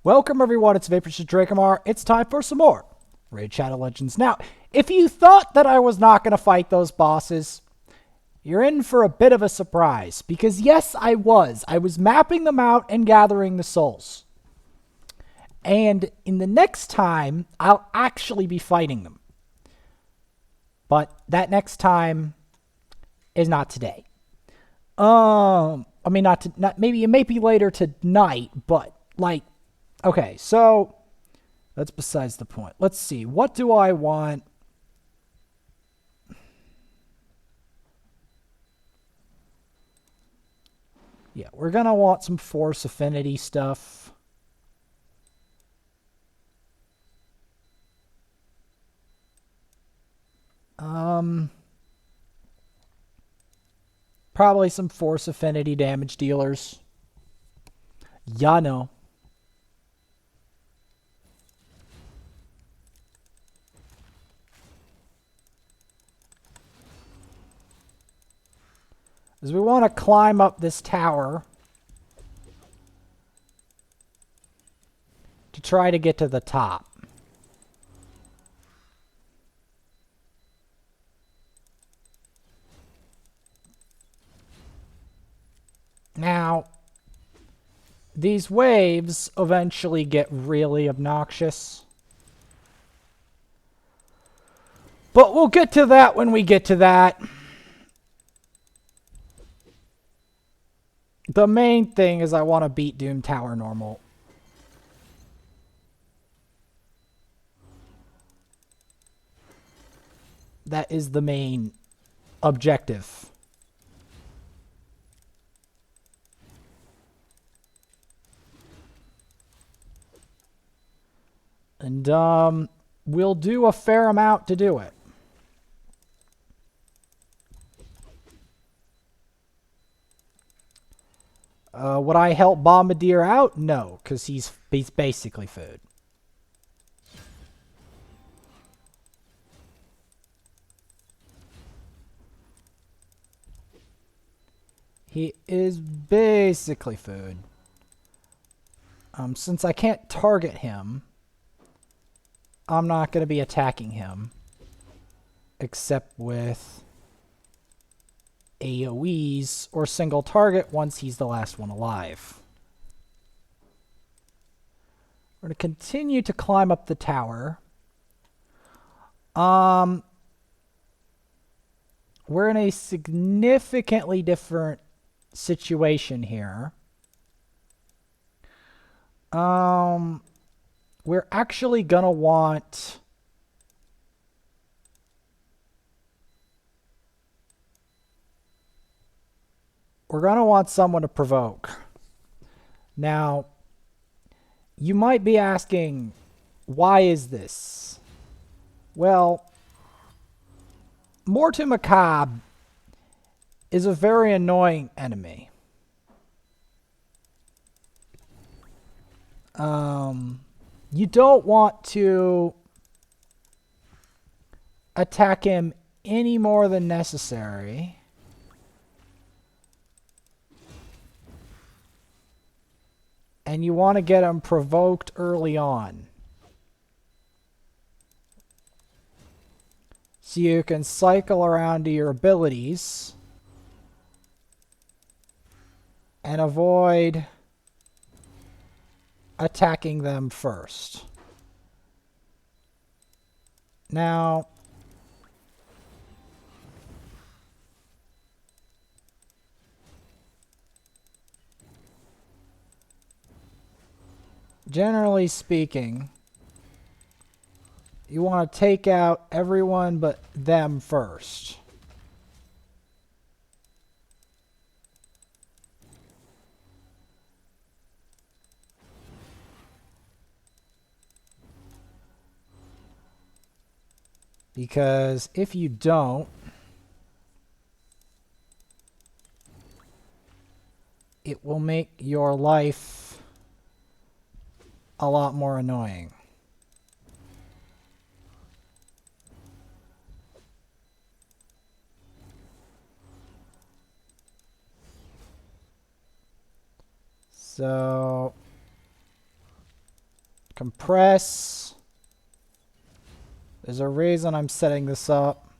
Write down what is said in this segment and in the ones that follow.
Welcome everyone, it's Vapor Drakomar. It's time for some more Raid Shadow Legends. Now, if you thought that I was not going to fight those bosses, you're in for a bit of a surprise. Because yes, I was. I was mapping them out and gathering the souls. And in the next time, I'll actually be fighting them. But that next time is not today. I mean, maybe it may be later tonight, but like, okay, so that's besides the point. Let's see. What do I want? Yeah, we're going to want some force affinity stuff. Probably some force affinity damage dealers. Yeah, no. As we want to climb up this tower to try to get to the top. Now, these waves eventually get really obnoxious. But we'll get to that when we get to that. The main thing is I want to beat Doom Tower normal. That is the main objective. And we'll do a fair amount to do it. Would I help Bombardier out? No, because he's basically food. He is basically food. Since I can't target him, I'm not going to be attacking him. Except with AoEs or single target once he's the last one alive. We're going to continue to climb up the tower. We're in a significantly different situation here. We're actually gonna want someone to provoke. Now, you might be asking, why is this? Well, Mortu Macabre is a very annoying enemy. You don't want to attack him any more than necessary. And you want to get him provoked early on. So you can cycle around to your abilities and avoid attacking them first. Now, generally speaking, you want to take out everyone but them first. Because if you don't, it will make your life a lot more annoying. So Compress. There's a reason I'm setting this up.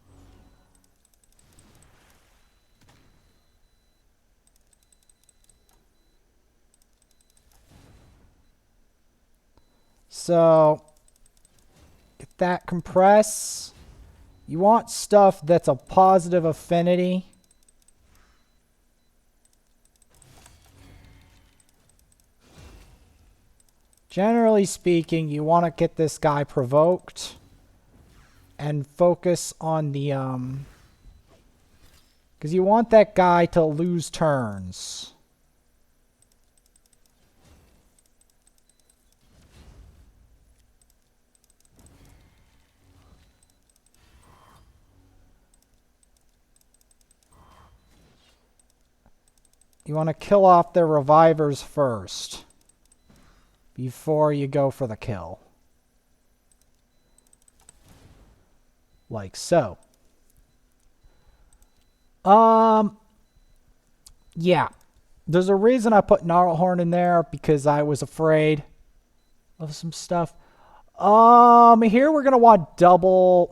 So, get that compress. You want stuff that's a positive affinity. Generally speaking, you want to get this guy provoked and focus on the, because you want that guy to lose turns. You want to kill off their revivers first before you go for the kill. Like so. Yeah. There's a reason I put Gnarlhorn in there, because I was afraid of some stuff. Here we're gonna want double.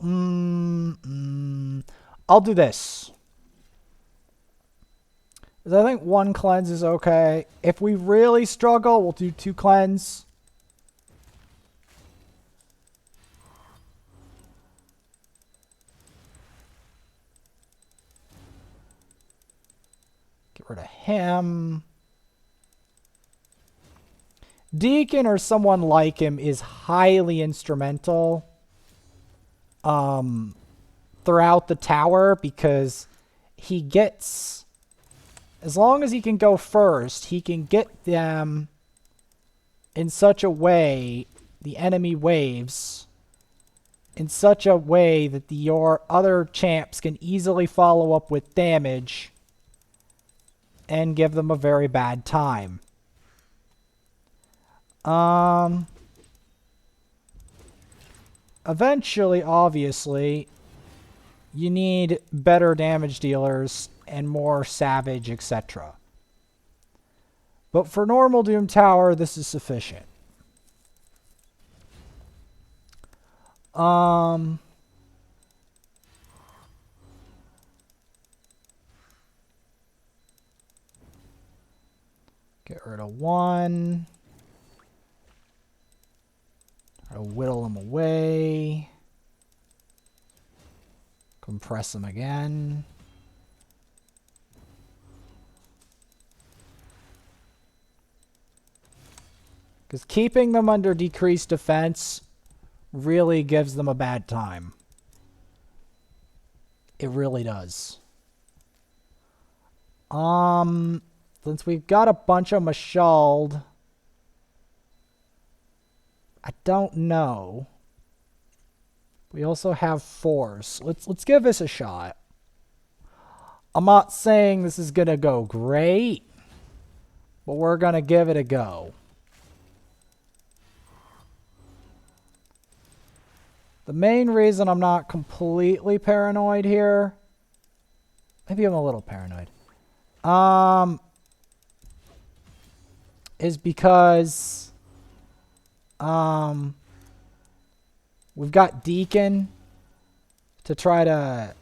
I'll do this. I think one cleanse is okay. If we really struggle, we'll do 2 cleanse. Get rid of him. Deacon or someone like him is highly instrumental throughout the tower, because he gets... As long as he can go first, he can get them in such a way, the enemy waves, in such a way that your other champs can easily follow up with damage and give them a very bad time. Eventually, obviously, you need better damage dealers and more savage, etc. But for normal Doom Tower, this is sufficient. Get rid of 1. Try to whittle him away. Compress him again. Because keeping them under decreased defense really gives them a bad time. It really does. Since we've got a bunch of Mashald, I don't know. We also have Force. Let's give this a shot. I'm not saying this is gonna go great, but we're gonna give it a go. The main reason I'm not completely paranoid here, maybe I'm a little paranoid, is because we've got Deacon to try to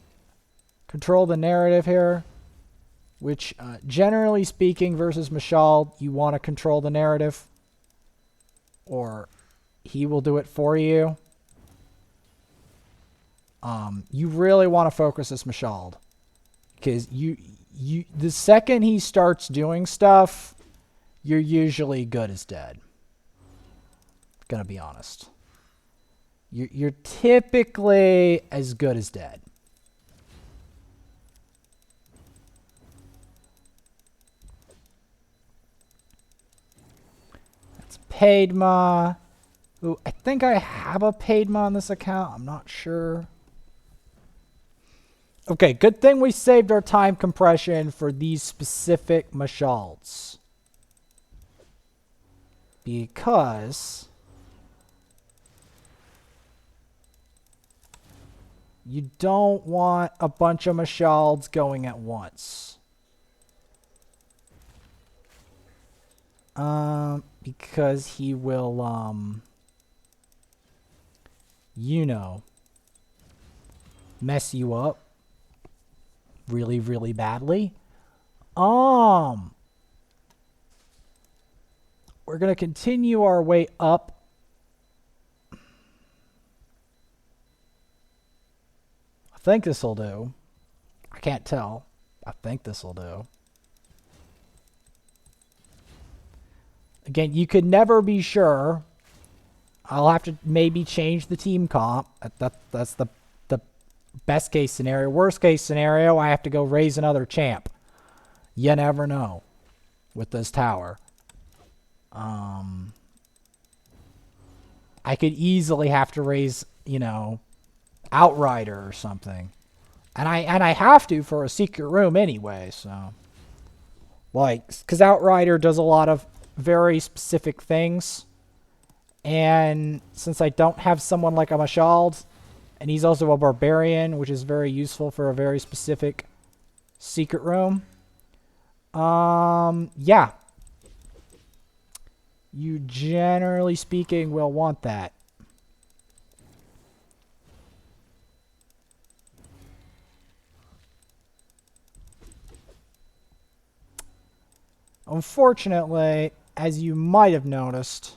control the narrative here, which generally speaking versus Mashal, you want to control the narrative, or he will do it for you. You really want to focus this Mashald, because the second he starts doing stuff, you're usually good as dead. Gonna be honest. You're typically as good as dead. That's Padma. Ooh, I think I have a Padma on this account. I'm not sure. Okay, good thing we saved our time compression for these specific Mashalds. Because you don't want a bunch of Mashalds going at once. Because he will, you know, mess you up really, really badly. We're going to continue our way up. I think this will do. I can't tell. I think this will do. Again, you could never be sure. I'll have to maybe change the team comp. That's the best case scenario. Worst case scenario, I have to go raise another champ. You never know with this tower. I could easily have to raise, you know, Outrider or something. And I have to for a secret room anyway, so. Like, because Outrider does a lot of very specific things. And since I don't have someone like a Mashald, and he's also a Barbarian, which is very useful for a very specific secret room. Yeah. You, generally speaking, will want that. Unfortunately, as you might have noticed,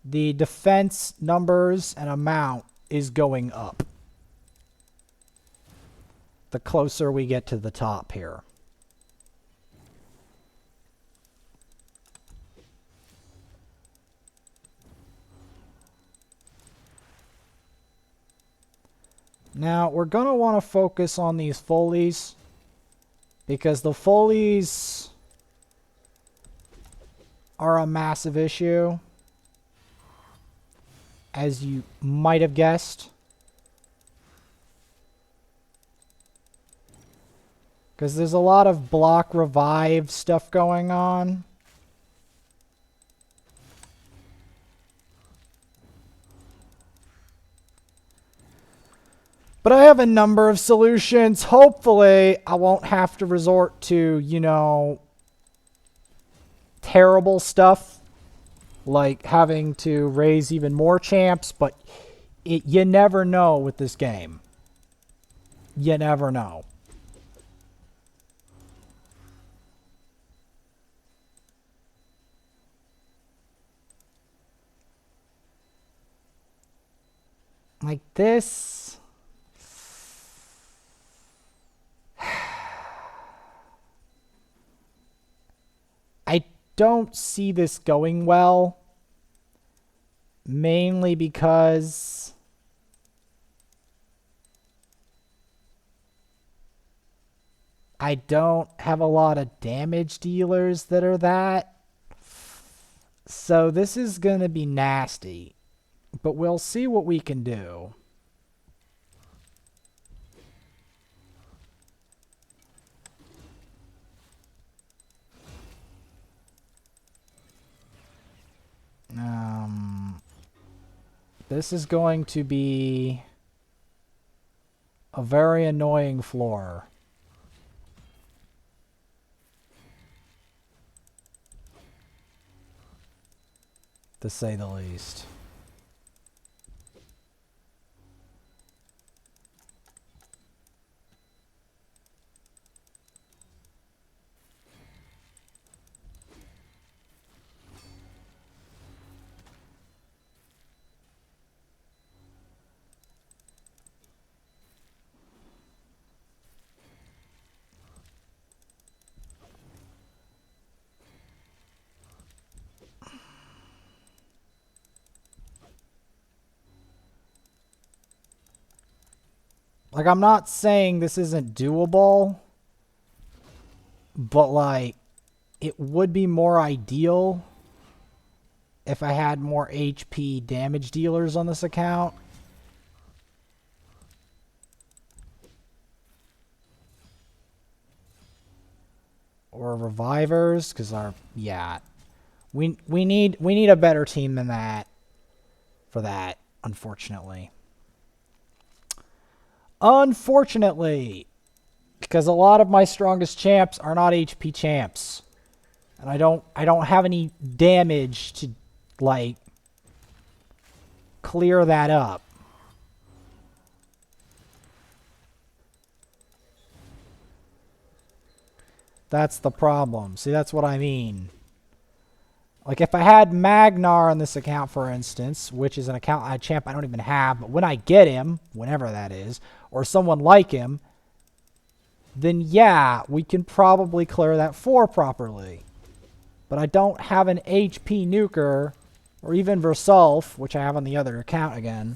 the defense numbers and amount is going up the closer we get to the top here. Now, we're going to want to focus on these Folies, because the Folies are a massive issue, as you might have guessed. Because there's a lot of block revive stuff going on. But I have a number of solutions. Hopefully, I won't have to resort to, you know, terrible stuff. Like having to raise even more champs. But you never know with this game. You never know. Like this. I don't see this going well. Mainly because I don't have a lot of damage dealers that are that. So this is going to be nasty. But we'll see what we can do. This is going to be a very annoying floor. To say the least. Like, I'm not saying this isn't doable, but, like, it would be more ideal if I had more HP damage dealers on this account. Or revivers, because we need a better team than that for that, unfortunately. Unfortunately, because a lot of my strongest champs are not HP champs. And I don't have any damage to, like, clear that up. That's the problem. See, that's what I mean. Like, if I had Magnar on this account, for instance, which is an account a champ I don't even have, but when I get him, whenever that is, or someone like him, then yeah, we can probably clear that 4 properly. But I don't have an HP nuker, or even Versulf, which I have on the other account again,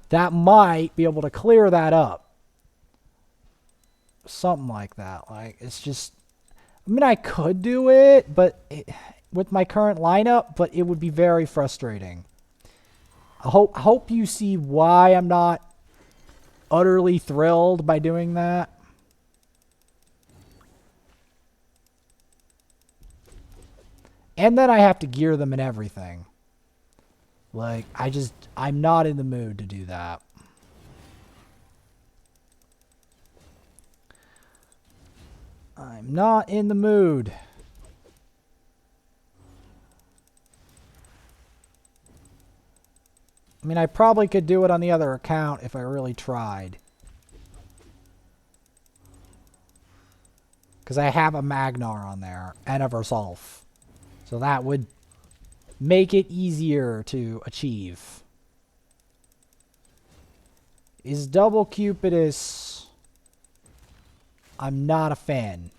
that might be able to clear that up. Something like that. Like, it's just... I mean, I could do it, but with my current lineup, but it would be very frustrating. I hope you see why I'm not utterly thrilled by doing that. And then I have to gear them and everything. Like, I'm not in the mood to do that. I'm not in the mood. I mean, I probably could do it on the other account if I really tried. Because I have a Magnar on there and a Versulf. So that would make it easier to achieve. Is Double Cupidus... I'm not a fan.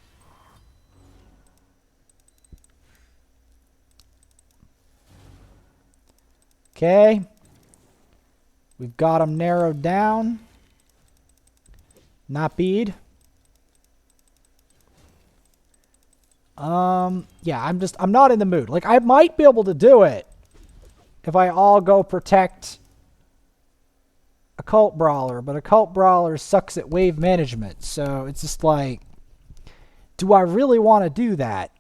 Okay. We've got them narrowed down. Not bead. Yeah, I'm not in the mood. Like, I might be able to do it if I all go protect Occult Brawler, but Occult Brawler sucks at wave management, so it's just like, do I really want to do that?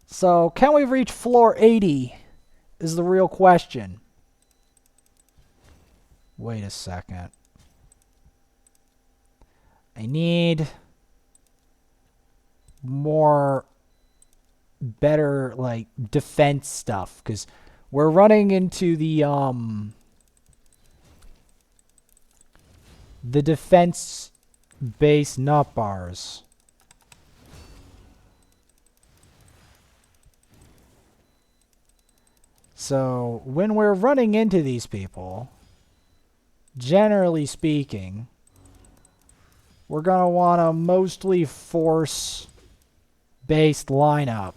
So, can we reach floor 80 is the real question. Wait a second. I need more better, like, defense stuff, because we're running into the defense-based nut bars. So, when we're running into these people, generally speaking, we're going to want a mostly force-based lineup.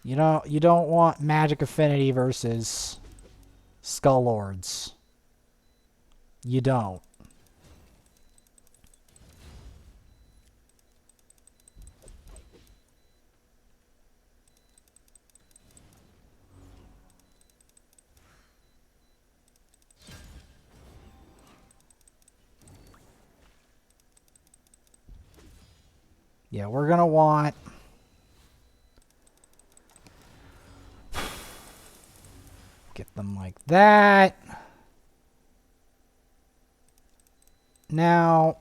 You know, you don't want Magic Affinity versus Skull Lords. You don't. Yeah, we're going to want... Get them like that. Now,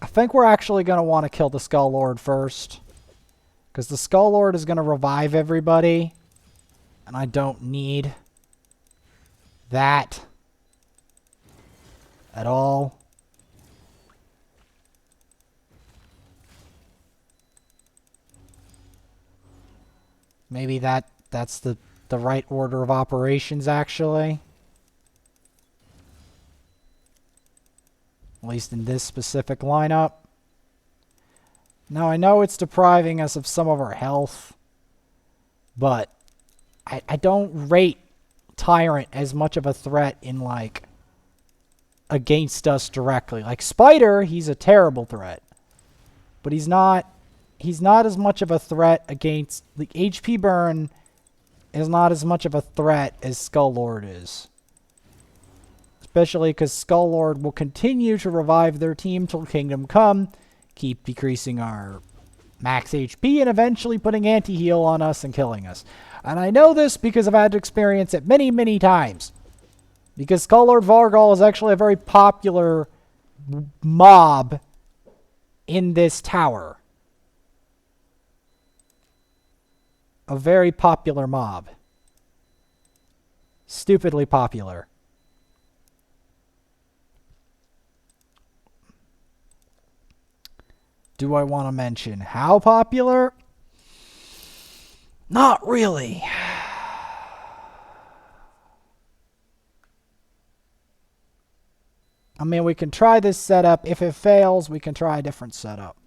I think we're actually going to want to kill the Skull Lord first, because the Skull Lord is going to revive everybody, and I don't need that at all. Maybe that's the right order of operations, actually. At least in this specific lineup. Now, I know it's depriving us of some of our health, but I don't rate Tyrant as much of a threat in, like, against us directly. Like, Spider, he's a terrible threat, but he's not as much of a threat against... The HP burn is not as much of a threat as Skull Lord is. Especially because Skull Lord will continue to revive their team till Kingdom Come, keep decreasing our max HP, and eventually putting anti-heal on us and killing us. And I know this because I've had to experience it many, many times. Because Skull Lord Vargal is actually a very popular mob in this tower. a very popular mob. Stupidly popular. Do I want to mention how popular? Not really. I mean, we can try this setup. If it fails, we can try a different setup.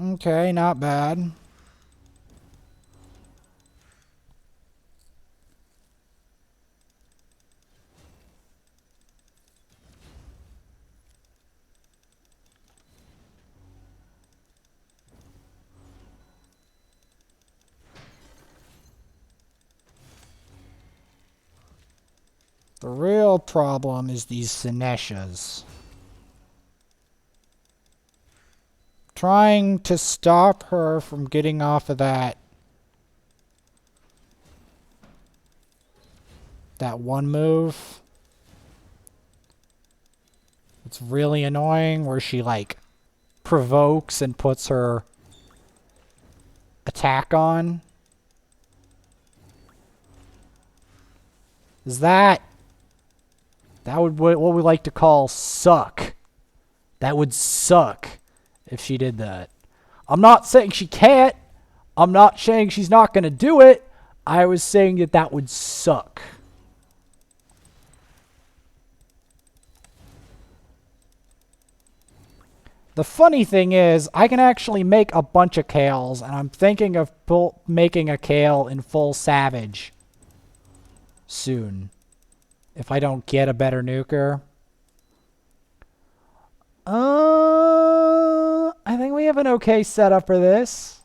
Okay, not bad. The real problem is these Sineshas. Trying to stop her from getting off of that one move. It's really annoying where she like provokes and puts her attack on. Is that would what we like to call suck. That would suck if she did that. I'm not saying she can't. I'm not saying she's not going to do it. I was saying that that would suck. The funny thing is, I can actually make a bunch of Kales, and I'm thinking of making a Kale in full Savage soon. If I don't get a better nuker. I think we have an okay setup for this.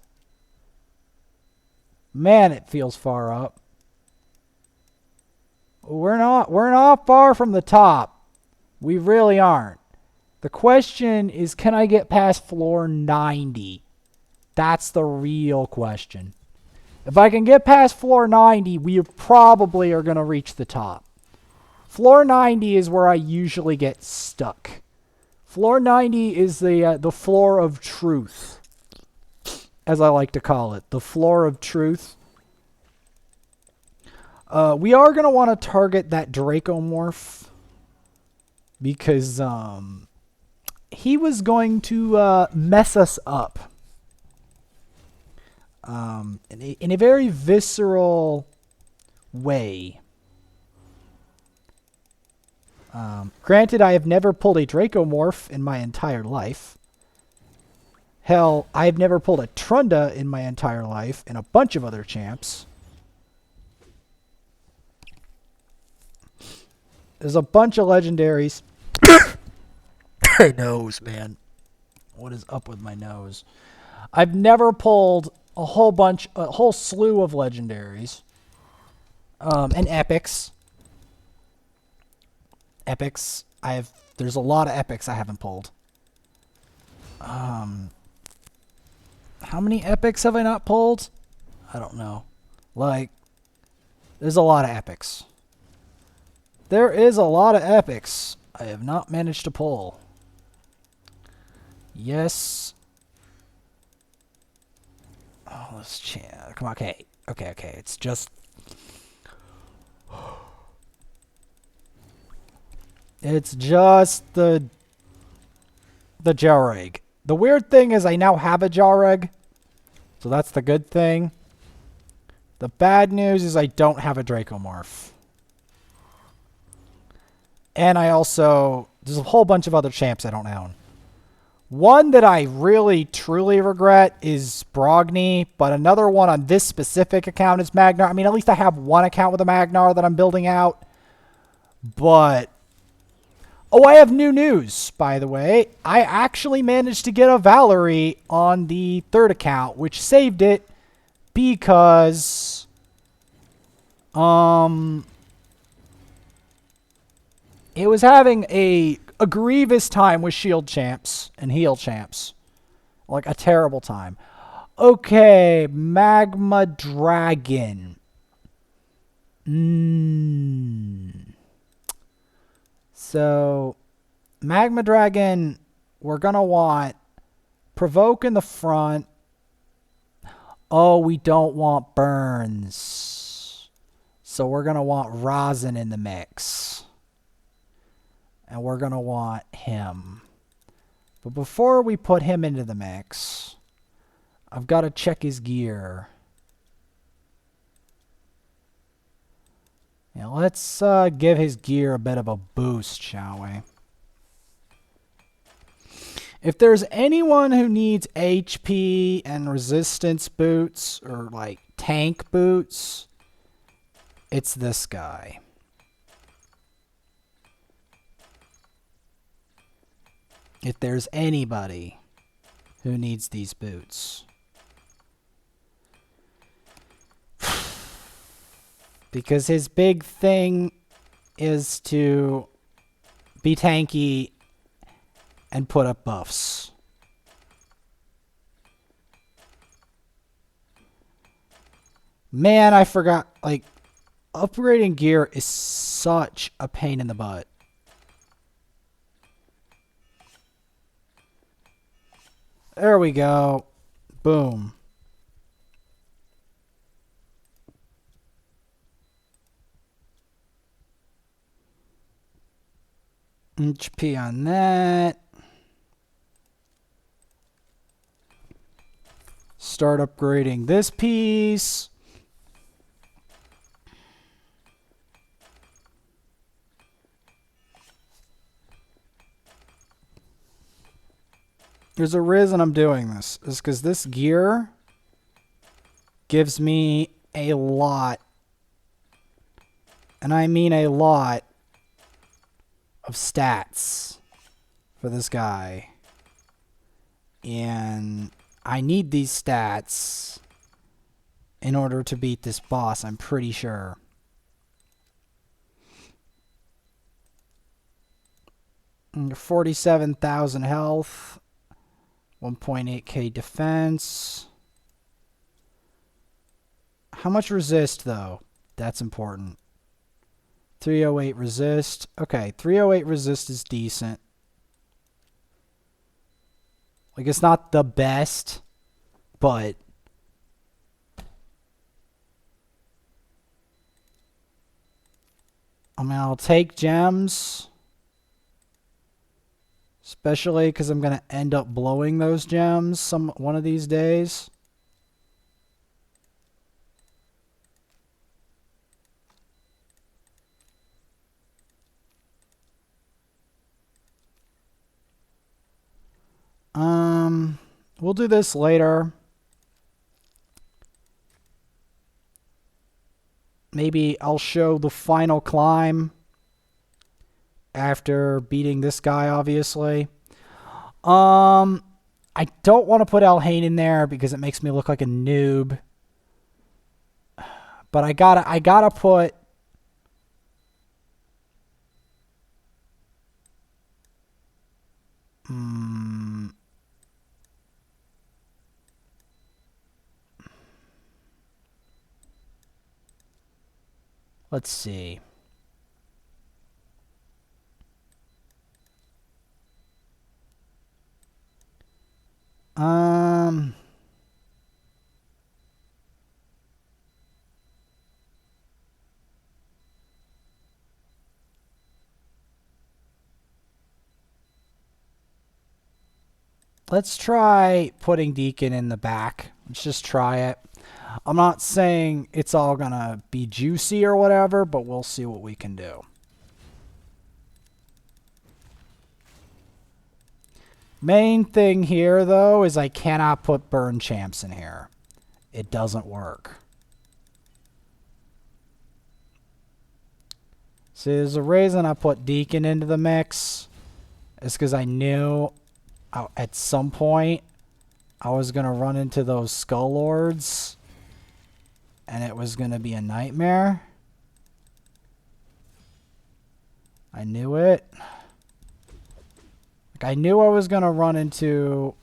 Man, it feels far up. We're not far from the top. We really aren't. The question is, can I get past floor 90? That's the real question. If I can get past floor 90, we probably are going to reach the top. Floor 90 is where I usually get stuck. Floor 90 is the floor of truth, as I like to call it. The floor of truth. We are going to want to target that Dracomorph because he was going to mess us up in a very visceral way. Granted, I have never pulled a Dracomorph in my entire life. Hell, I have never pulled a Trunda in my entire life, and a bunch of other champs. There's a bunch of legendaries. My nose, man. What is up with my nose? I've never pulled a whole slew of legendaries. And epics. Epics. There's a lot of epics I haven't pulled. How many epics have I not pulled? I don't know. Like, there's a lot of epics. There is a lot of epics I have not managed to pull. Yes. Oh, let's chat. Come on, okay. Okay. It's just... It's just the Jareg. The weird thing is I now have a Jareg. So that's the good thing. The bad news is I don't have a Dracomorph. And I also... There's a whole bunch of other champs I don't own. One that I really, truly regret is Brogni. But another one on this specific account is Magnar. I mean, at least I have one account with a Magnar that I'm building out. But... Oh, I have new news, by the way. I actually managed to get a Valerie on the third account, which saved it because... It was having a grievous time with shield champs and heal champs. Like a terrible time. Okay, Magma Dragon. So, Magma Dragon, we're going to want Provoke in the front. Oh, we don't want Burns. So we're going to want Rosin in the mix. And we're going to want him. But before we put him into the mix, I've got to check his gear. Yeah, let's give his gear a bit of a boost, shall we? If there's anyone who needs HP and resistance boots, or like tank boots, it's this guy. If there's anybody who needs these boots. Because his big thing is to be tanky and put up buffs. Man, I forgot, like, upgrading gear is such a pain in the butt. There we go. Boom. HP on that. Start upgrading this piece. There's a reason I'm doing this. Is because this gear gives me a lot, and I mean a lot, of stats for this guy. And I need these stats in order to beat this boss, I'm pretty sure. And 47,000 health. 1.8k defense. How much resist, though? That's important. 308 resist. Okay, 308 resist is decent. Like, it's not the best, but I mean, I'll take gems. Especially because I'm going to end up blowing those gems one of these days. We'll do this later. Maybe I'll show the final climb after beating this guy, obviously. I don't want to put Alhain in there because it makes me look like a noob. But I gotta put let's see. Let's try putting Deacon in the back. Let's just try it. I'm not saying it's all gonna be juicy or whatever, but we'll see what we can do. Main thing here, though, is I cannot put burn champs in here. It doesn't work. See, there's a reason I put Deacon into the mix. It's because I knew at some point I was going to run into those Skull Lords. And it was going to be a nightmare. I knew it. Like, I knew I was going to run into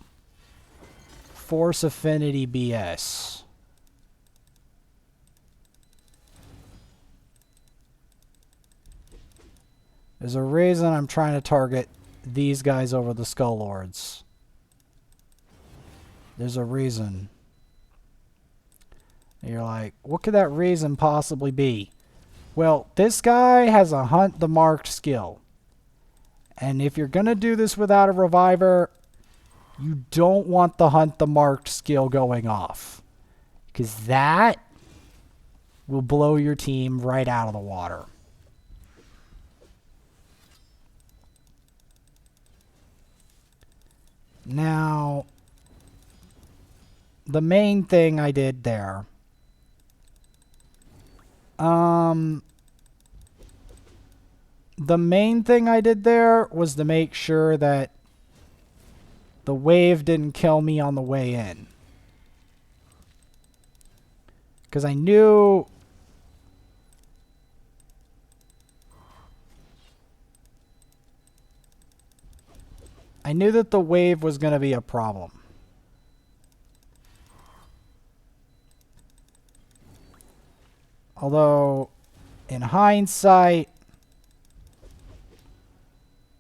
Force affinity BS. There's a reason I'm trying to target these guys over the Skull Lords. There's a reason. And you're like, what could that reason possibly be? Well, this guy has a hunt the marked skill. And if you're going to do this without a reviver, you don't want the hunt the marked skill going off. Because that will blow your team right out of the water. Now, the main thing I did there, was to make sure that the wave didn't kill me on the way in. Because I knew that the wave was going to be a problem. Although, in hindsight,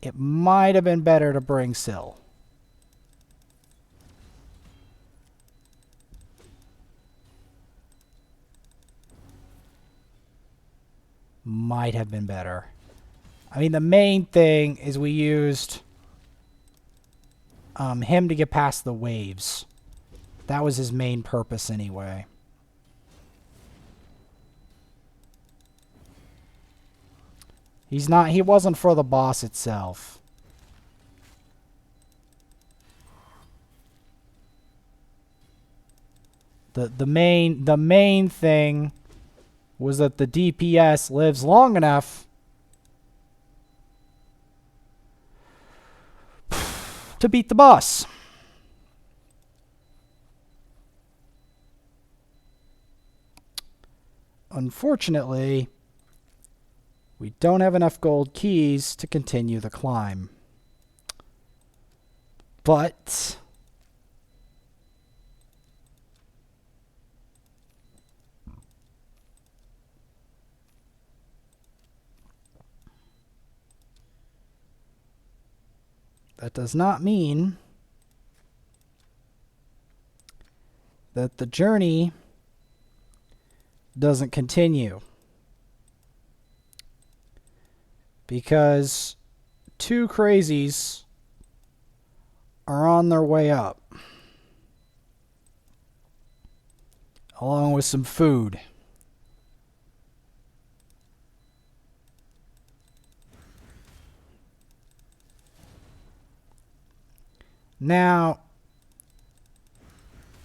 it might have been better to bring Syl. Might have been better. I mean, the main thing is we used him to get past the waves. That was his main purpose anyway. He wasn't for the boss itself. The main thing was that the DPS lives long enough to beat the boss. Unfortunately, we don't have enough gold keys to continue the climb. But that does not mean that the journey doesn't continue. Because 2 crazies are on their way up. Along with some food. Now,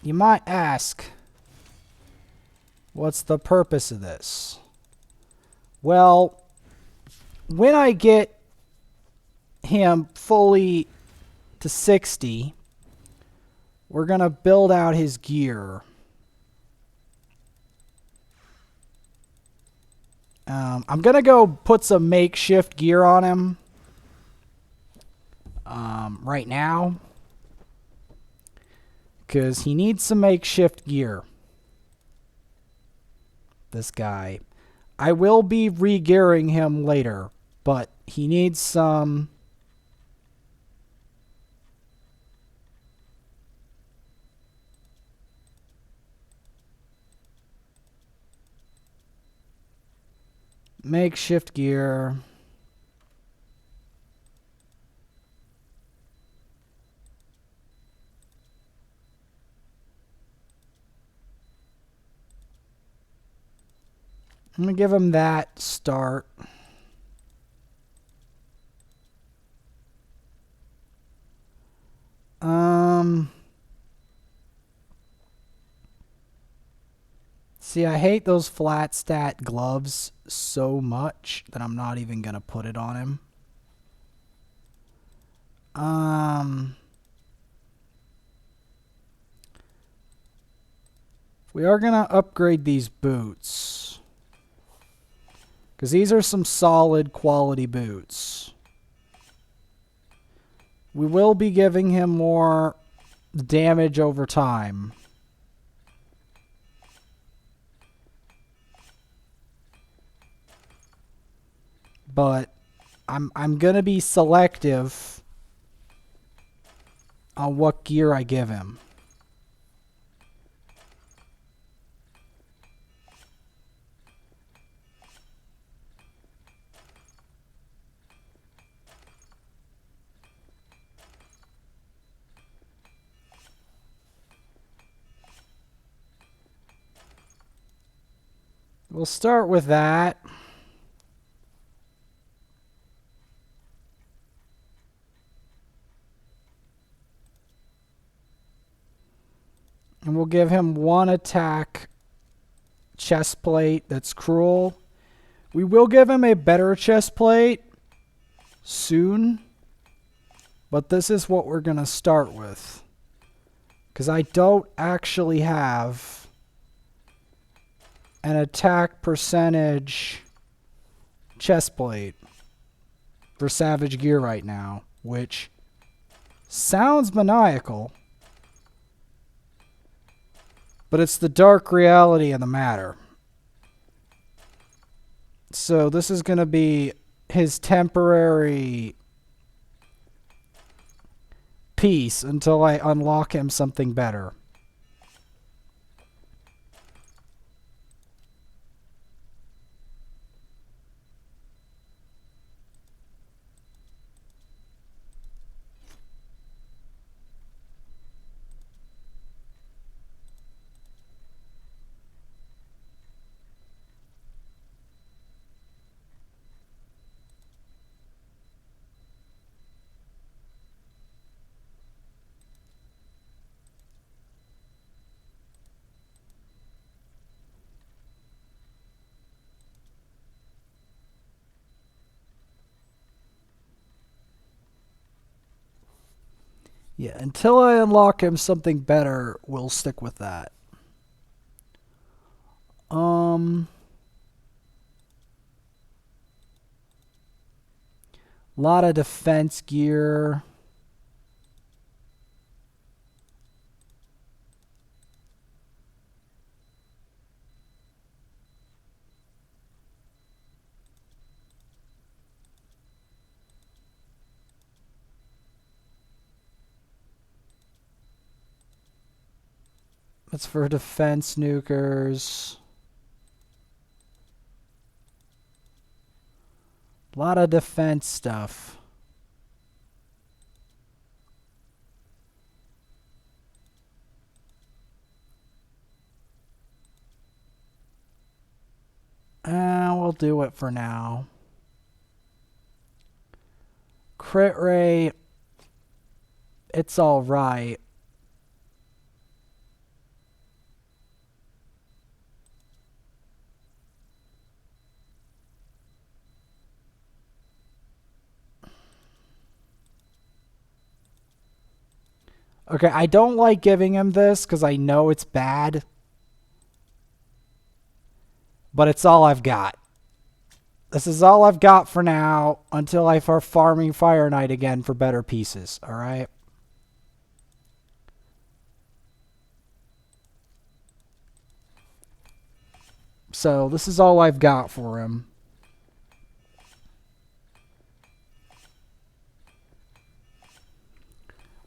you might ask, what's the purpose of this? Well, when I get him fully to 60, we're going to build out his gear. I'm going to go put some makeshift gear on him right now. Because he needs some makeshift gear. This guy. I will be re-gearing him later. But he needs some makeshift gear. I'm going to give him that start. See, I hate those flat stat gloves so much that I'm not even going to put it on him. We are going to upgrade these boots. Because these are some solid quality boots. We will be giving him more damage over time. But I'm gonna be selective on what gear I give him. We'll start with that. And we'll give him one attack chest plate that's cruel. We will give him a better chest plate soon. But this is what we're going to start with. Because I don't actually have an attack percentage chest plate for Savage Gear right now. Which sounds maniacal. But it's the dark reality of the matter. So this is going to be his temporary piece until I unlock him something better. Yeah, until I unlock him something better, we'll stick with that. Lot of defense gear. That's for defense nukers. A lot of defense stuff. We'll do it for now. Crit rate. It's alright. Okay, I don't like giving him this because I know it's bad. But it's all I've got. This is all I've got for now until I start farming Fire Knight again for better pieces. Alright? So, this is all I've got for him.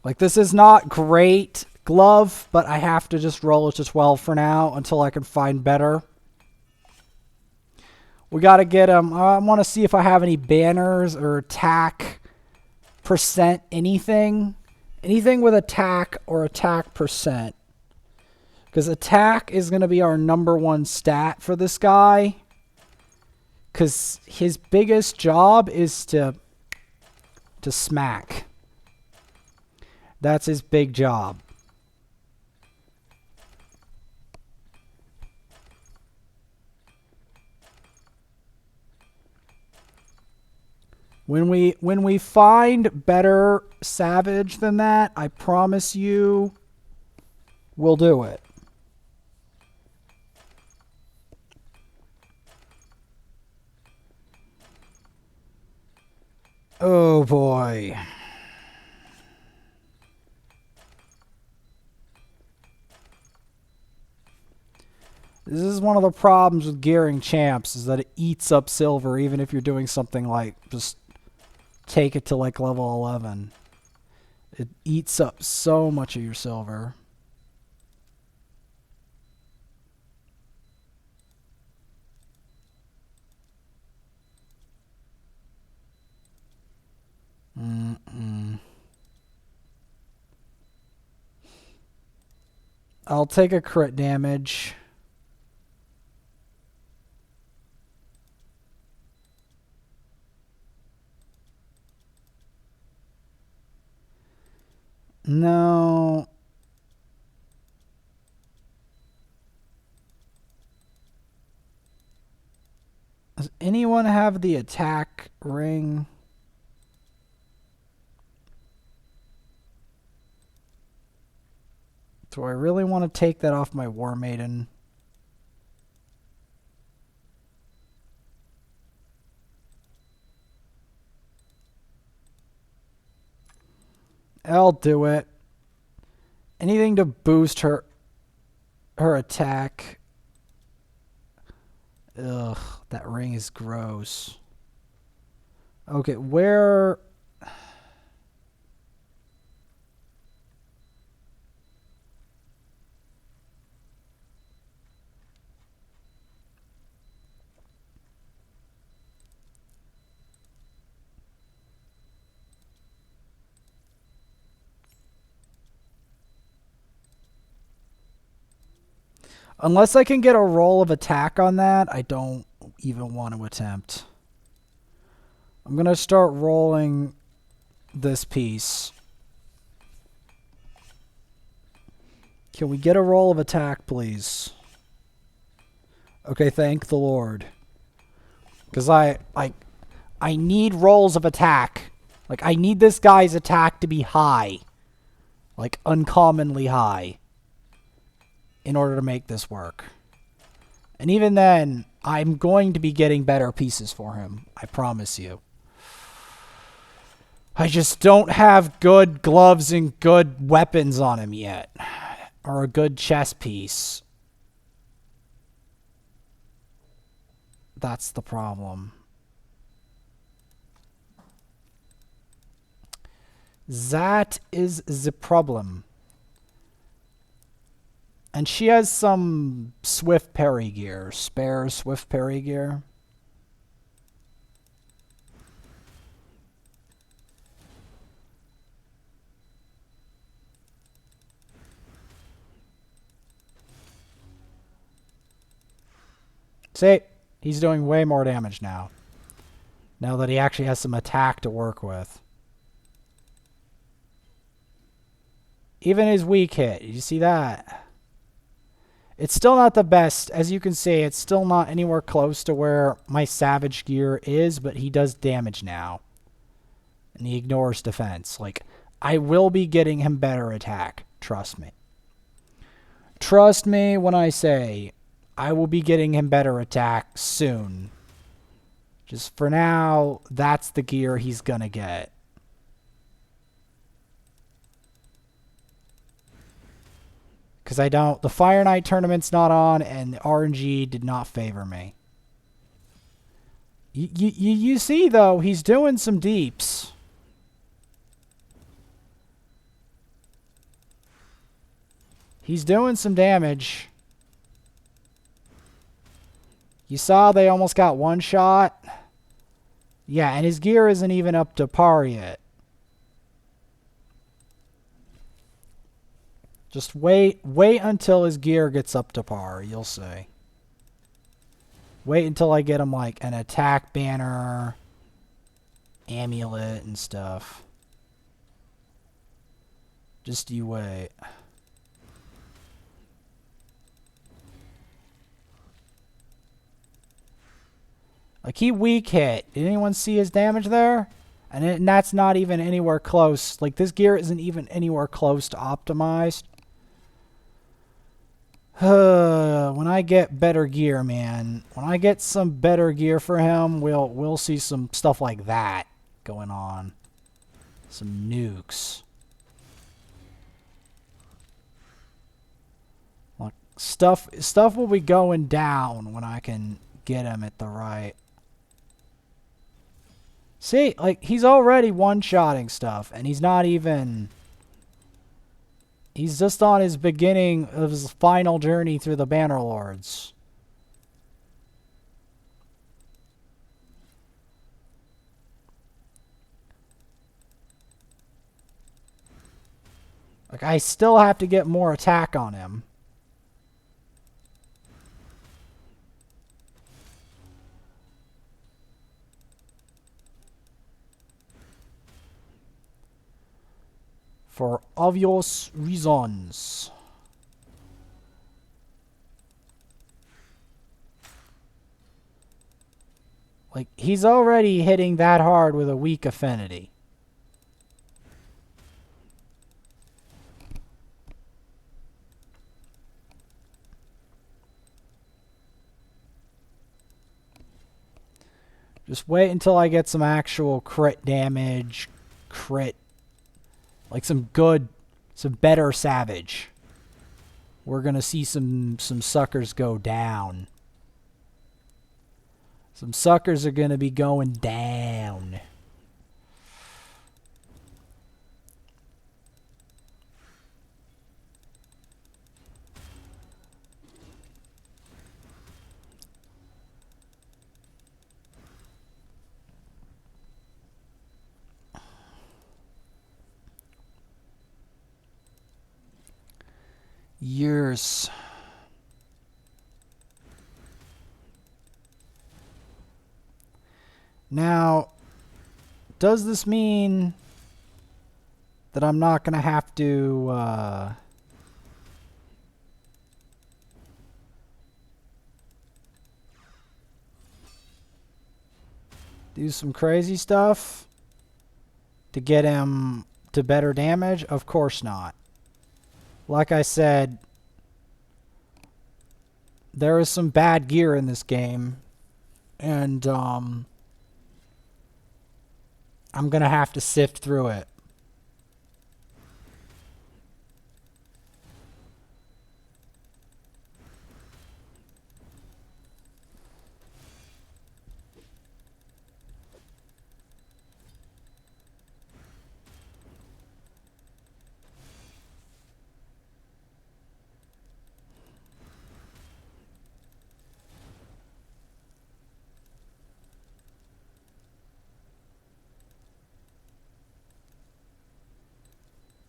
Like, this is not great glove, but I have to just roll it to 12 for now until I can find better. We got to get him. I want to see if I have any banners or attack percent anything. Anything with attack or attack percent. Because attack is going to be our #1 stat for this guy. Because his biggest job is to smack. That's his big job. When we find better Savage than that, I promise you we'll do it. Oh boy. This is one of the problems with gearing champs, is that it eats up silver even if you're doing something like just take it to like level 11. It eats up so much of your silver. I'll take a crit damage. No. Does anyone have the attack ring? Do I really want to take that off my War Maiden? I'll do it. Anything to boost her attack. Ugh, that ring is gross. Okay, where... Unless I can get a roll of attack on that, I don't even want to attempt. I'm going to start rolling this piece. Can we get a roll of attack, please? Okay, thank the Lord. Because I need rolls of attack. Like, I need this guy's attack to be high. Like, uncommonly high. In order to make this work. And even then, I'm going to be getting better pieces for him. I promise you. I just don't have good gloves and good weapons on him yet. Or a good chest piece. That's the problem. That is the problem. And she has some swift parry gear. Spare swift parry gear. See? He's doing way more damage now. Now that he actually has some attack to work with. Even his weak hit. Did you see that? It's still not the best. As you can see, it's still not anywhere close to where my Savage gear is, but he does damage now. And he ignores defense. Like, I will be getting him better attack. Trust me. Trust me when I say I will be getting him better attack soon. Just for now, that's the gear he's gonna get. Because the Fire Knight tournament's not on, and the RNG did not favor me. You see, though, he's doing some deeps. He's doing some damage. You saw they almost got one shot? Yeah, and his gear isn't even up to par yet. Just wait until his gear gets up to par, you'll see. Wait until I get him like an attack banner, amulet and stuff. Just you wait. Like, he weak hit. Did anyone see his damage there? And that's not even anywhere close. Like, this gear isn't even anywhere close to optimized. When I get better gear, man. When I get some better gear for him, we'll see some stuff like that going on. Some nukes. Stuff will be going down when I can get him at the right. See, like, he's already one-shotting stuff, and he's not even... He's just on his beginning of his final journey through the Bannerlords. Like, I still have to get more attack on him. For obvious reasons. Like, he's already hitting that hard with a weak affinity. Just wait until I get some actual crit damage. Like some better Savage. We're gonna see some suckers go down. Some suckers are gonna be going down. Years. Now, does this mean that I'm not going to have to do some crazy stuff to get him to better damage? Of course not. Like I said, there is some bad gear in this game, and I'm going to have to sift through it.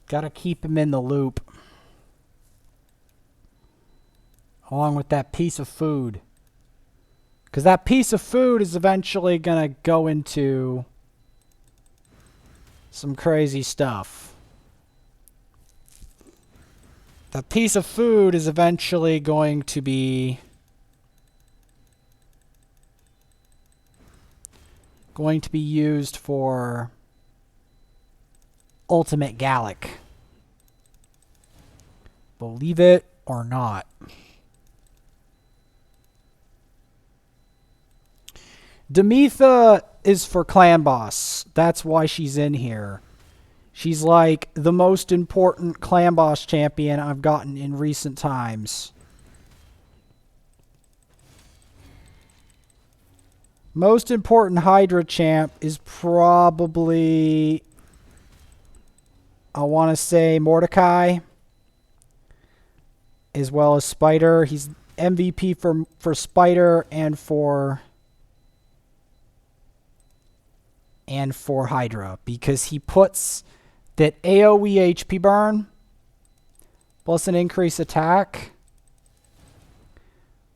Gotta keep him in the loop. Along with that piece of food. Because that piece of food is eventually gonna go into some crazy stuff. That piece of food is eventually going to be used for Ultimate Gallic. Believe it or not. Demetha is for Clan Boss. That's why she's in here. She's like the most important Clan Boss champion I've gotten in recent times. Most important Hydra champ is probably, I want to say, Mordecai, as well as Spider. He's MVP for Spider and for Hydra, because he puts that AoE HP burn plus an increased attack,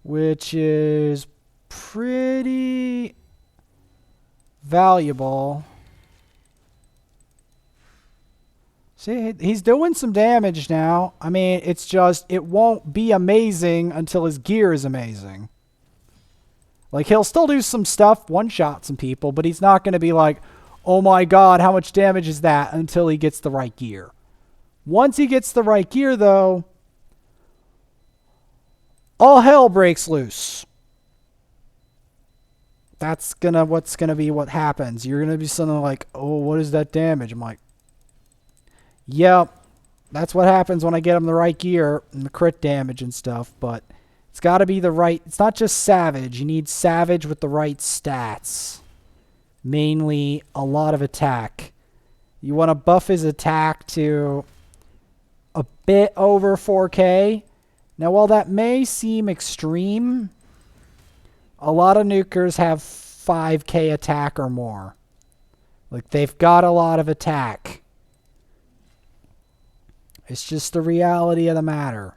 which is pretty valuable. See, he's doing some damage now. I mean, it's just, it won't be amazing until his gear is amazing. Like, he'll still do some stuff, one-shot some people, but he's not going to be like, oh my god, how much damage is that, until he gets the right gear. Once he gets the right gear, though, all hell breaks loose. That's what's gonna be what happens. You're gonna be something like, oh, what is that damage? I'm like, yep, That's what happens when I get him the right gear and the crit damage and stuff, but it's got to be the right... It's not just Savage. You need Savage with the right stats. Mainly a lot of attack. You want to buff his attack to a bit over 4K. Now, while that may seem extreme, a lot of nukers have 5K attack or more. Like, they've got a lot of attack. It's just the reality of the matter.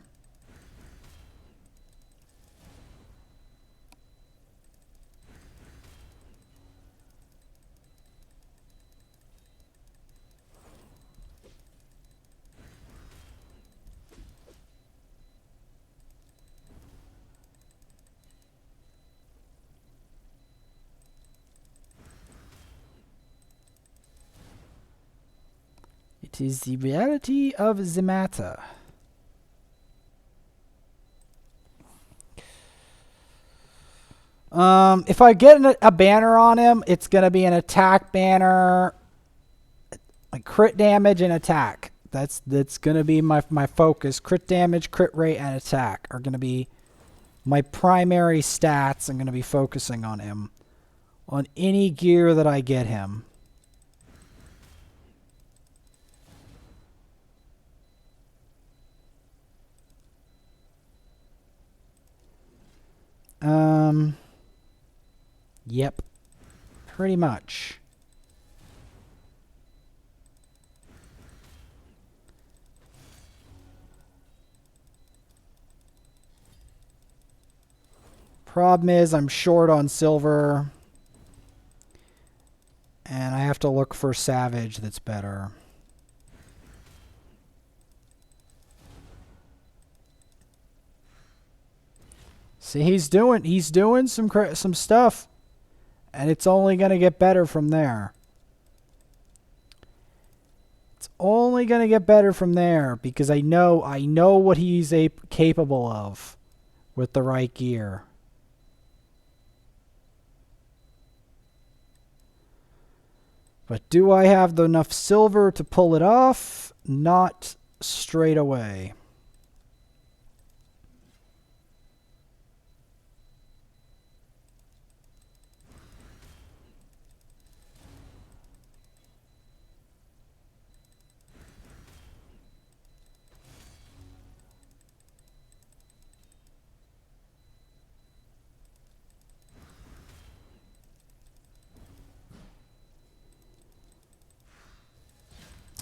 It is the reality of the matter. If I get a banner on him, it's going to be an attack banner, like crit damage and attack. That's going to be my focus. Crit damage, crit rate, and attack are going to be my primary stats. I'm going to be focusing on him on any gear that I get him. Yep. Pretty much. Problem is, I'm short on silver. And I have to look for Savage that's better. See, he's doing some stuff, and it's only going to get better from there. It's only going to get better from there because I know what he's capable of with the right gear. But do I have enough silver to pull it off? Not straight away.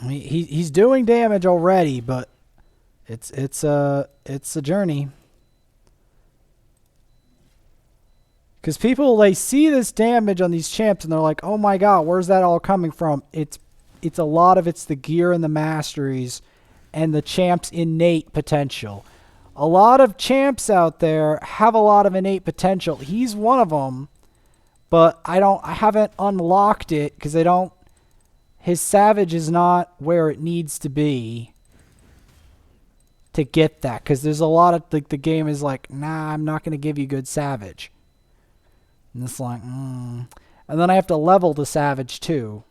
I mean, he's doing damage already, but it's a journey. Because people, they see this damage on these champs and they're like, "Oh my god, where's that all coming from?" It's a lot of it's the gear and the masteries and the champ's innate potential. A lot of champs out there have a lot of innate potential. He's one of them, but I haven't unlocked it because his Savage is not where it needs to be to get that. Because there's a lot of, like, the game is like, nah, I'm not going to give you good Savage. And it's like, And then I have to level the Savage too.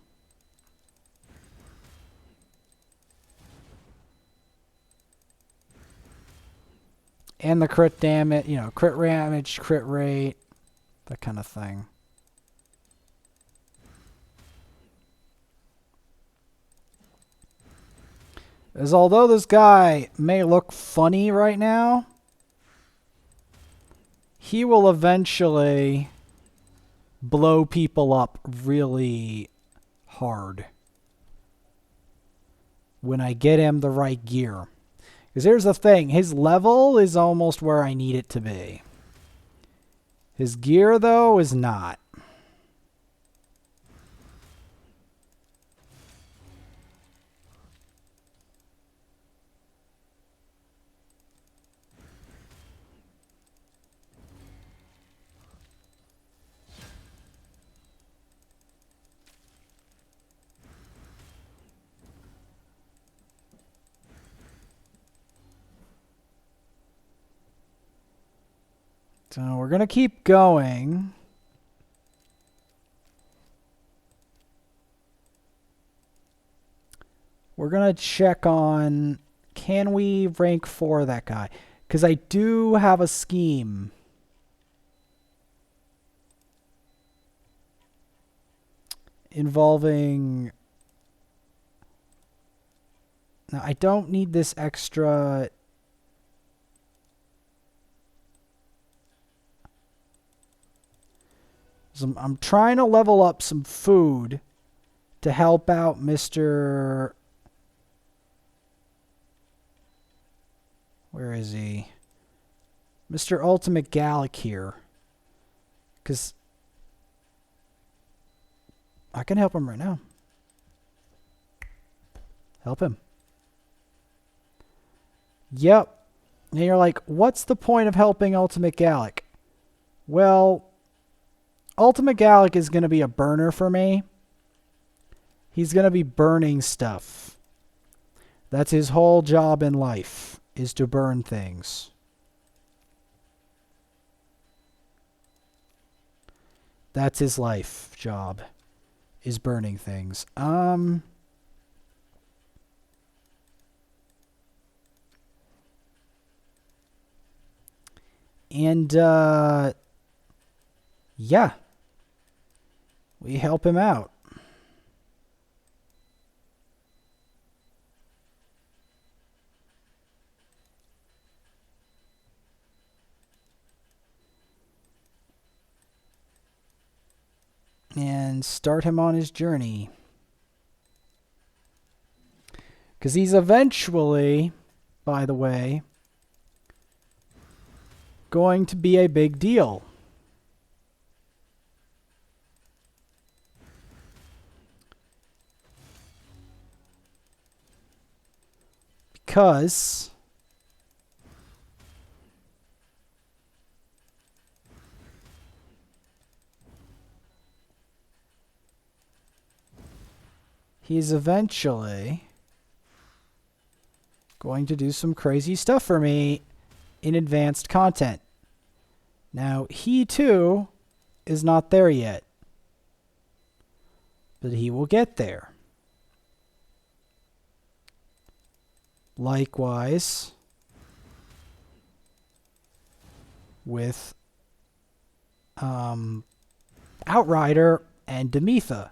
And the crit damage, crit damage, crit rate, that kind of thing. As although this guy may look funny right now, he will eventually blow people up really hard when I get him the right gear. Because here's the thing, his level is almost where I need it to be. His gear, though, is not. So we're going to keep going. We're going to check on can we rank 4 that guy? Because I do have a scheme. Involving... Now, I don't need this extra... I'm trying to level up some food to help out Mr... Where is he? Mr. Ultimate Gallic here. Because I can help him right now. Help him. Yep. And you're like, what's the point of helping Ultimate Gallic? Well, Ultimate Gallic is going to be a burner for me. He's going to be burning stuff. That's his whole job in life, is to burn things. That's his life job, is burning things. Yeah. We help him out. And start him on his journey. Because he's eventually, by the way, going to be a big deal. Because he's eventually going to do some crazy stuff for me in advanced content. Now, he too is not there yet, but he will get there. Likewise with Outrider and Demetha.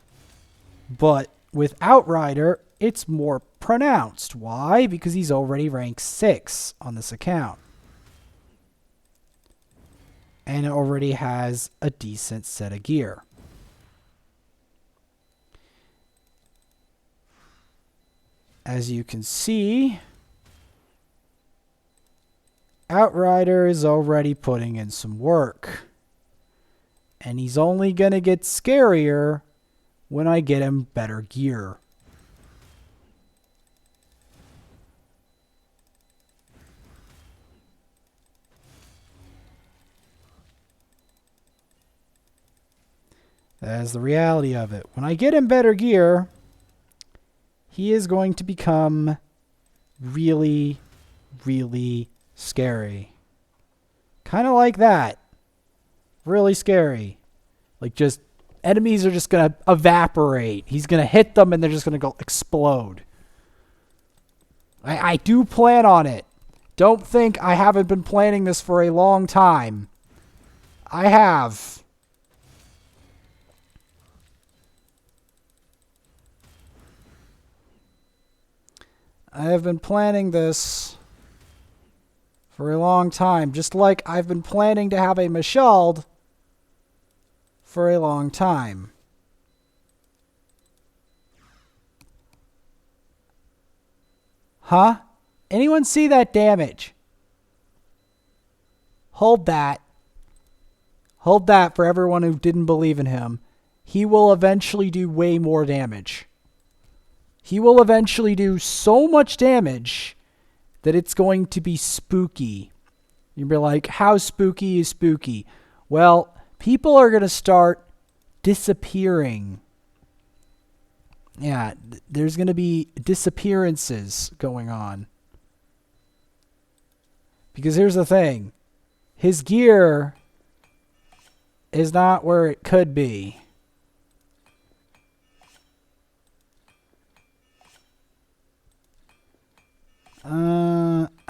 But with Outrider, it's more pronounced. Why? Because he's already ranked 6 on this account. And already has a decent set of gear. As you can see, Outrider is already putting in some work. And he's only going to get scarier when I get him better gear. That is the reality of it. When I get him better gear, he is going to become really, really scary. Kind of like that. Really scary. Like just enemies are just going to evaporate. He's going to hit them and they're just going to go explode. I do plan on it. Don't think I haven't been planning this for a long time. I have. I have been planning this for a long time, just like I've been planning to have a Mashald for a long time. Huh? Anyone see that damage? Hold that. Hold that for everyone who didn't believe in him. He will eventually do way more damage. He will eventually do so much damage that it's going to be spooky. You'll be like, how spooky is spooky? Well, people are going to start disappearing. Yeah, there's going to be disappearances going on. Because here's the thing. His gear is not where it could be.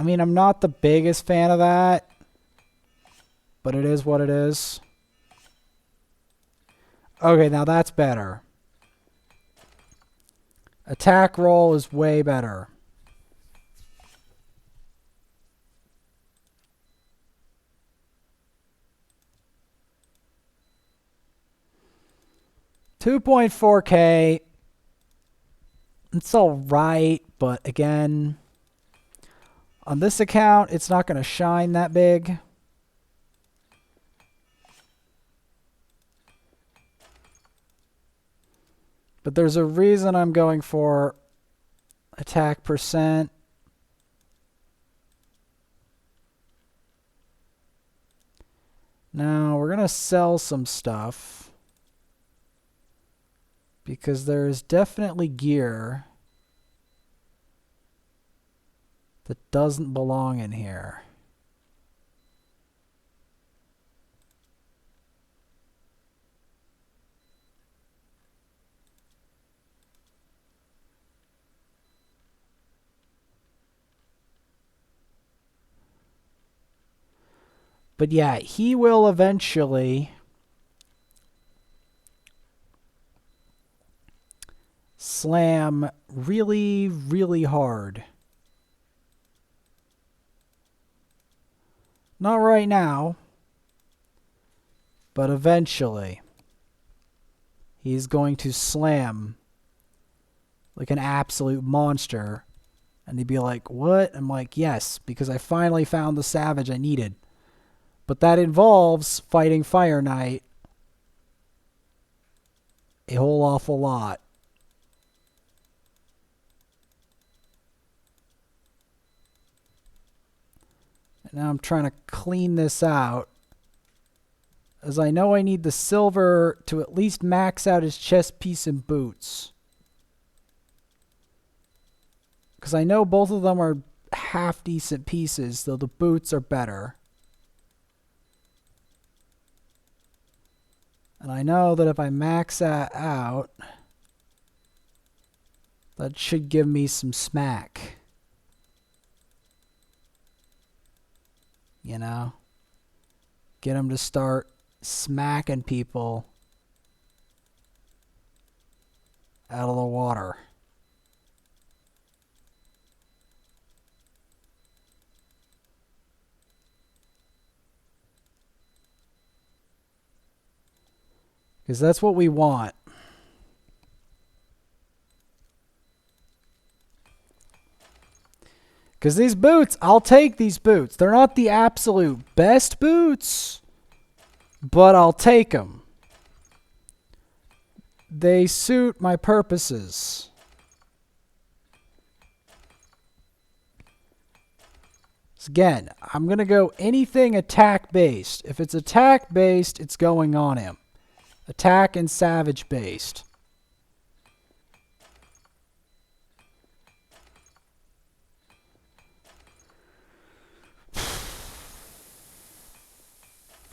I mean, I'm not the biggest fan of that, but it is what it is. Okay, now that's better. Attack roll is way better. $2.4K. It's alright, but again, on this account, it's not going to shine that big. But there's a reason I'm going for attack percent. Now, we're going to sell some stuff, because there is definitely gear that doesn't belong in here. But yeah, he will eventually slam really, really hard. Not right now, but eventually he's going to slam like an absolute monster. And he'd be like, what? I'm like, yes, because I finally found the savage I needed. But that involves fighting Fire Knight a whole awful lot. And now I'm trying to clean this out, as I know I need the silver to at least max out his chest piece and boots. Because I know both of them are half decent pieces, though the boots are better. And I know that if I max that out, that should give me some smack. You know? Get him to start smacking people out of the water. Because that's what we want. Because these boots, I'll take these boots. They're not the absolute best boots, but I'll take them. They suit my purposes. So again, I'm going to go anything attack-based. If it's attack-based, it's going on him. Attack and savage based.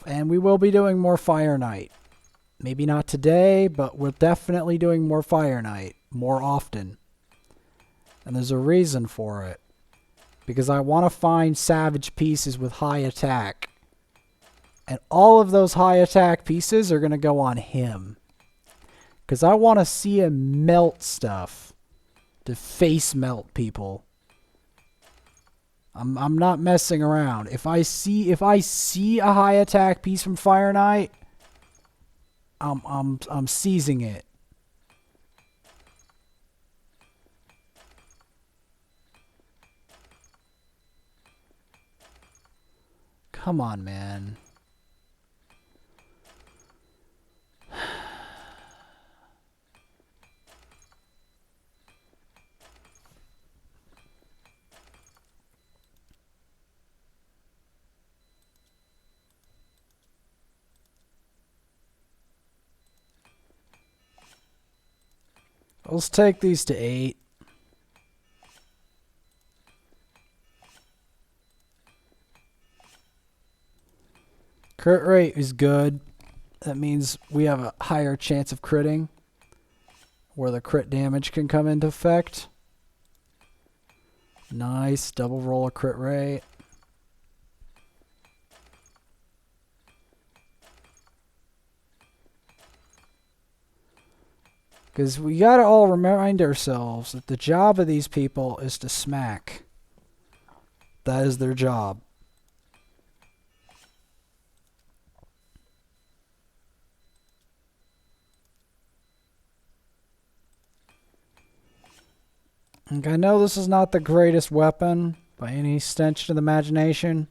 And we will be doing more Fire Knight. Maybe not today, but we're definitely doing more Fire Knight more often. And there's a reason for it. Because I want to find savage pieces with high attack. And all of those high attack pieces are going to go on him. Because I want to see him melt stuff. To face melt people. I'm not messing around. If I see a high attack piece from Fire Knight, I'm seizing it. Come on, man. Let's take these to 8. Crit rate is good. That means we have a higher chance of critting, where the crit damage can come into effect. Nice. Double roll a crit rate. Because we gotta all remind ourselves that the job of these people is to smack. That is their job. And I know this is not the greatest weapon by any stretch of the imagination,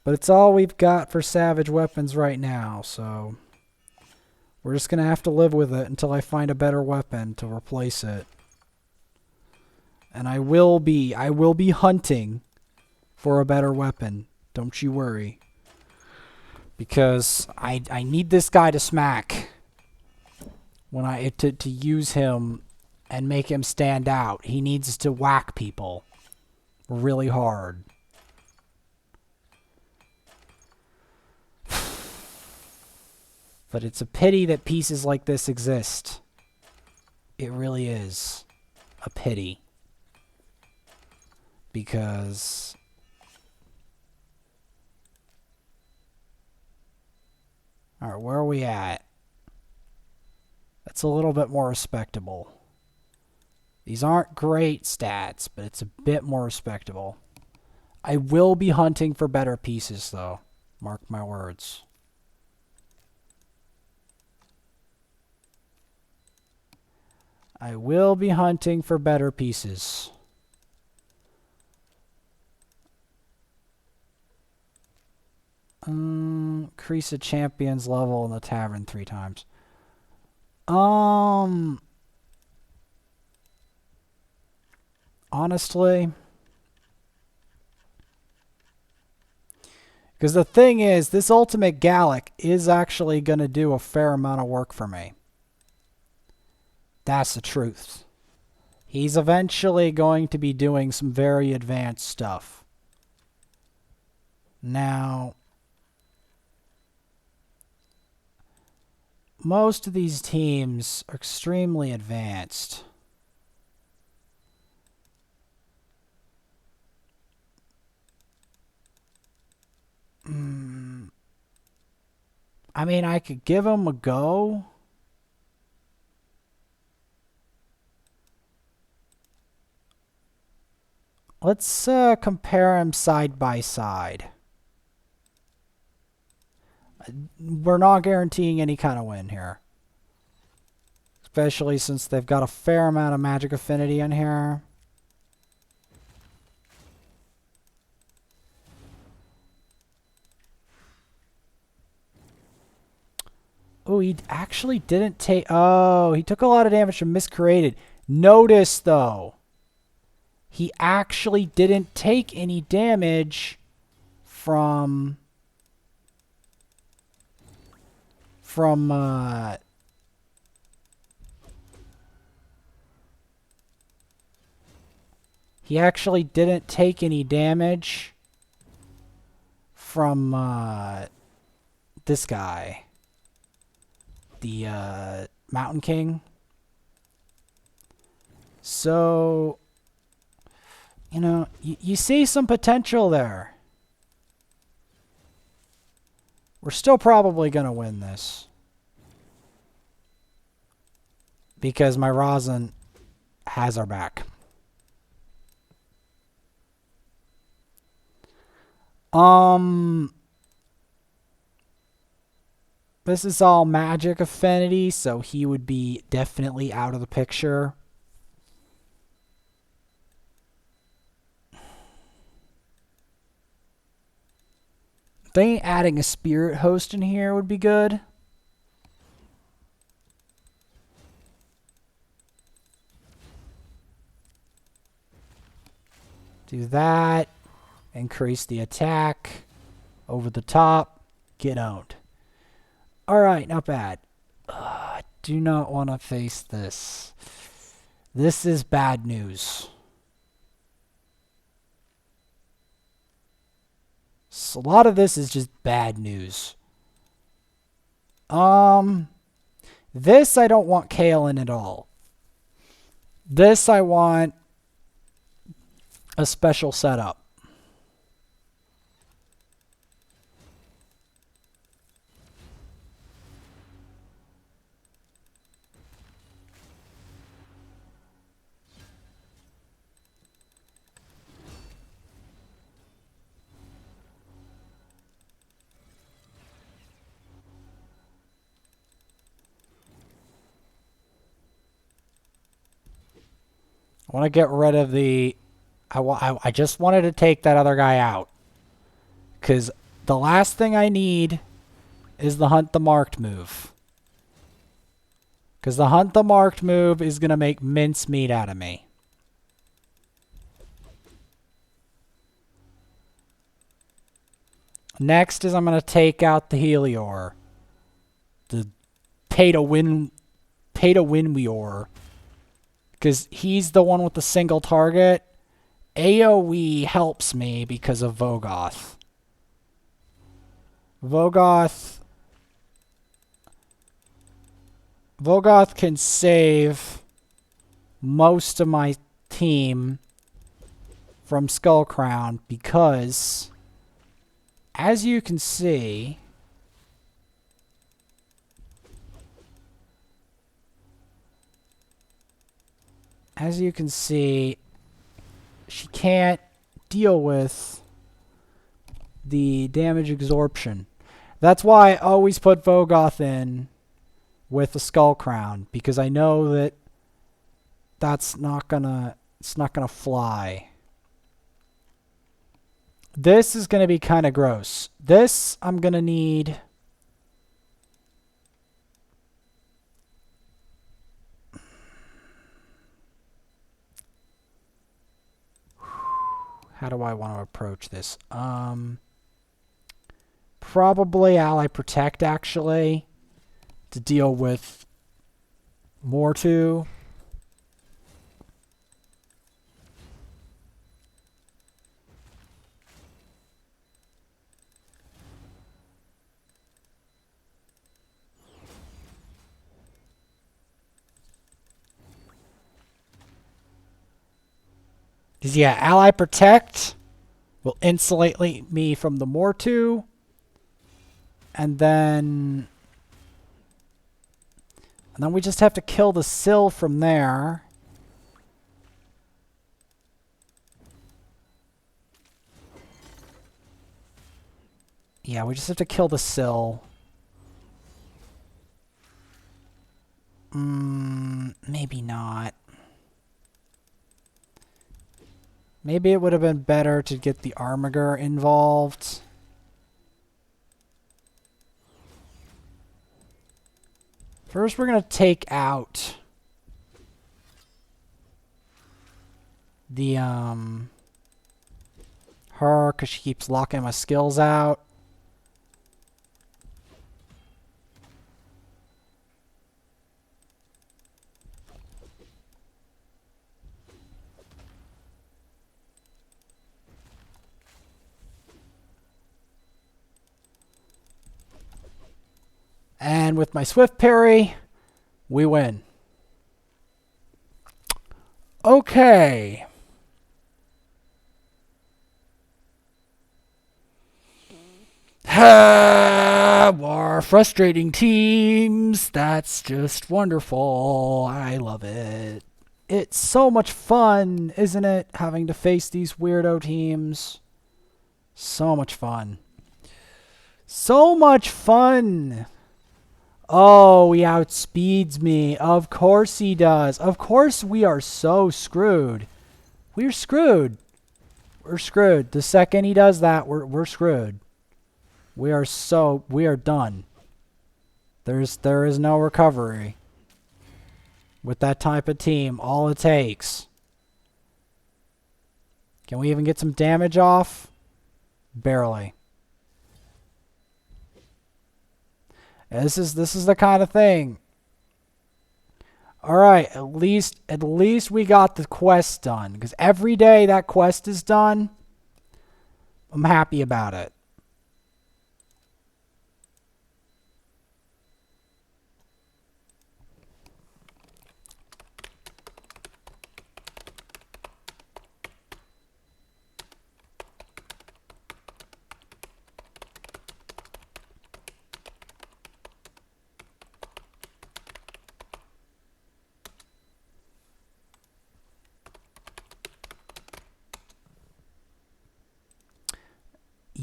but it's all we've got for savage weapons right now, so we're just going to have to live with it until I find a better weapon to replace it. And I will be hunting for a better weapon. Don't you worry. Because I need this guy to smack. When to use him and make him stand out. He needs to whack people really hard. But it's a pity that pieces like this exist. It really is a pity. Because alright, where are we at? That's a little bit more respectable. These aren't great stats, but it's a bit more respectable. I will be hunting for better pieces, though. Mark my words. I will be hunting for better pieces. Increase a champion's level in the tavern 3 times. Honestly, because the thing is, this Ultimate Gallic is actually going to do a fair amount of work for me. That's the truth. He's eventually going to be doing some very advanced stuff. Now, most of these teams are extremely advanced. I mean, I could give him a go. Let's compare them side by side. We're not guaranteeing any kind of win here. Especially since they've got a fair amount of magic affinity in here. Oh, he actually didn't take... Oh, he took a lot of damage from Miscreated. Notice, though, he actually didn't take any damage from... He actually didn't take any damage from this guy. The Mountain King. So, you know, you see some potential there. We're still probably going to win this. Because my Rosin has our back. This is all magic affinity, so he would be definitely out of the picture. I think adding a spirit host in here would be good. Do that. Increase the attack. Over the top. Get owned. Alright, not bad. I do not want to face this. This is bad news. So a lot of this is just bad news. This I don't want Kale in at all. This I want a special setup. I want to get rid of the... I just wanted to take that other guy out. Because the last thing I need is the Hunt the Marked move. Because the Hunt the Marked move is going to make mincemeat out of me. Next is I'm going to take out the Helior. The pay-to-win Weor. Because he's the one with the single target. AoE helps me because of Vogoth. Vogoth can save most of my team from Skullcrown because, as you can see, she can't deal with the damage absorption. That's why I always put Vogoth in with the Skull Crown, because I know that it's not gonna fly. This is gonna be kind of gross. This I'm gonna need. How do I want to approach this? Probably Ally Protect, actually, to deal with Mortu. Because, yeah, Ally Protect will insulate me from the Mortu. And then we just have to kill the Sill from there. Yeah, we just have to kill the Sill. Maybe not. Maybe it would have been better to get the Armiger involved. First, we're going to take out the, her, because she keeps locking my skills out. And with my Swift Parry, we win. Okay. More frustrating teams. That's just wonderful. I love it. It's so much fun, isn't it? Having to face these weirdo teams. So much fun. So much fun. Oh, he outspeeds me. Of course he does. Of course we are so screwed. We're screwed. We're screwed. The second he does that, we're screwed. We are done. There is no recovery. With that type of team, all it takes. Can we even get some damage off? Barely. This is the kind of thing. All right, at least we got the quest done, because every day that quest is done, I'm happy about it.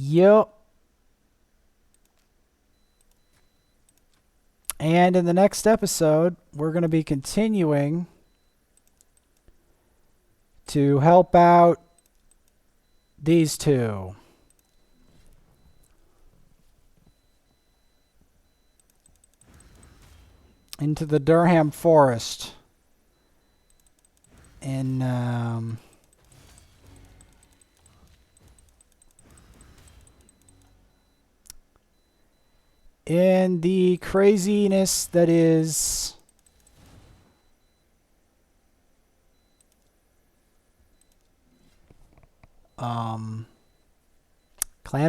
Yep. And in the next episode, we're going to be continuing to help out these two. Into the Durham Forest. In the craziness that is Clan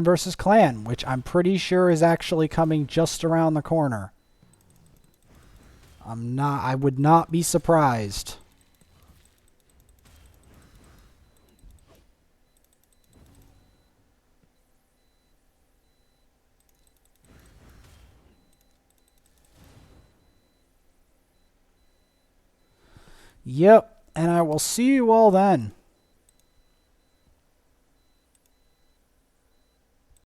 versus Clan, which I'm pretty sure is actually coming just around the corner. I would not be surprised. Yep, and I will see you all then.